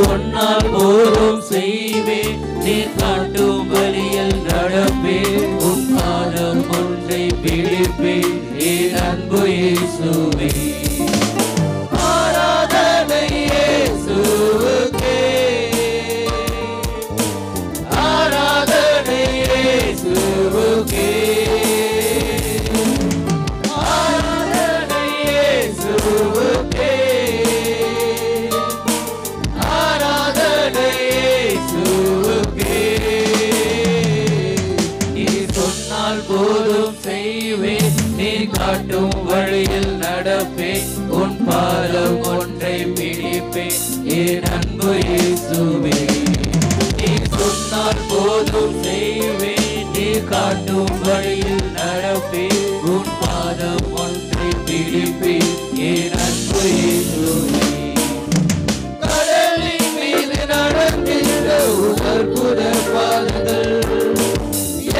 சொன்னால் போதும் செய்வேன், நீ காட்டும் வழியில் நடப்பேன், உன் பாதம் ஒன்றை பிடிப்பேன், என் அன்பு இயேசுவே. ஆராதனை இயேசுவுக்கே, ஆராதனை இயேசுவுக்கே, ஆராதனை இயேசுவுக்கே, ஆராதனை இயேசுவுக்கே. நீ சொன்னால் போதும் செய்வேன், நீ காட்டும் வழியில் நடப்பேன், உன் பாதம் ஒன்றை பிடிப்பேன், என் அன்பு இயேசுவே. நீ சொன்னால் போதும் செய்வேன், நீ காட்டும் வழியில் நடப்பேன், உன் பாதம் ஒன்றை பிடிப்பேன், என் அன்பு இயேசுவே. கடலின் மீது நடக்கின்ற அற்புத பாதங்கள்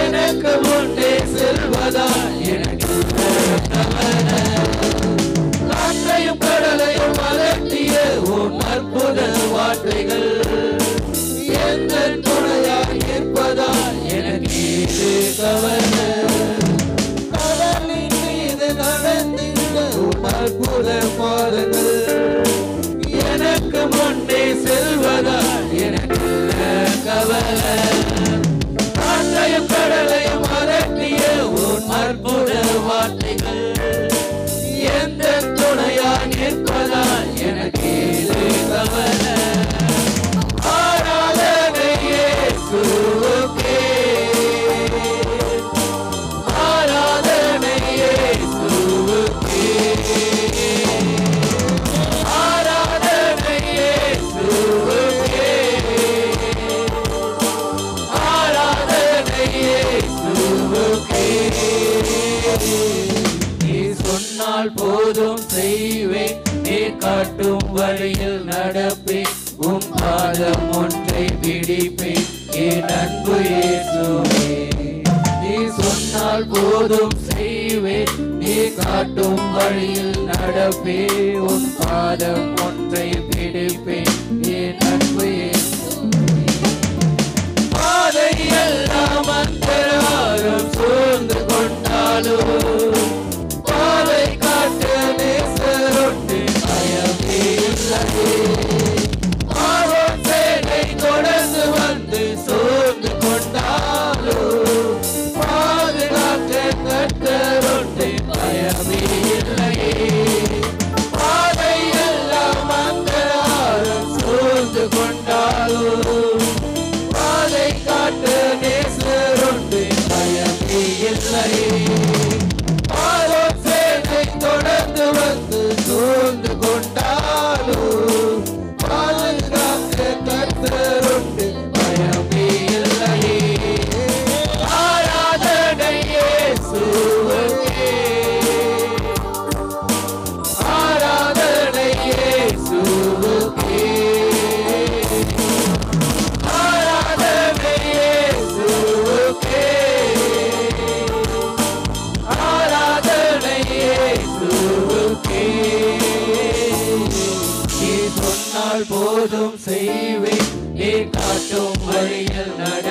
எனக்கு முன்னே செல்வதா எனக்கு காற்றையும் கடலையும் அலட்டிய உன் அற்புத வார்த்தைகள் எந்த துணையாய் இருப்பதா எனக்கு கவலை. கடலின் மீது நடந்திருந்த உன் அற்புத பாதங்கள் எனக்கு முன்னே செல்வதா எனக்கு கவலை. காற்றையும் கடலையும் அலட்டிய உன் அற்புத வார்த்தைகள் எந்த துணையா நிற்பதா எனக்கு கவலை. ஆராதனை இயேசுவுக்கே, ஆராதனை இயேசுவுக்கே, ஆராதனை இயேசுவுக்கே, ஆராதனை இயேசுவுக்கே. நீ சொன்னால் போதும் செய்வேன், நீ காட்டும் வழியில் நடப்பேன், உன் பாதம் ஒன்றை பிடிப்பேன், என் அன்பு இயேசுவே. நீ சொன்னால் போதும் செய்வேன், நீ காட்டும் வழியில் நடப்பேன், உன் பாதம் ஒன்றை பிடிப்பேன், என் அன்பு இயேசுவே. பாதையெல்லாம் அந்தராரம் சூழ்ந்து கொண்டாலும் பாதை காட்ட நேசருண்டு பயமே இல்லையே. பாவம் சேனை தொடர்ந்து வந்து சூழ்ந்து கொண்டாலும் பாதுகாக்க கர்த்தருண்டு பயமே இல்லையே. பாதையெல்லாம் அந்தராரம் சூழ்ந்து கொண்டாலும் பாதை காட்ட நேசருண்டு பயமே இல்லையே. பாவம் சேனை தொடர்ந்து வந்து சூழ்ந்து கொண்டாலும் பாதுகாக்க கர்த்தருண்டு பயமே இல்லையே. ஆராதனை இயேசுவுக்கே, ஆராதனை இயேசுவுக்கே, ஆராதனை இயேசுவுக்கே, ஆராதனை இயேசுவுக்கே. நீ சொன்னால் போதும் செய்வேன், நீ காட்டும் வழியில் நட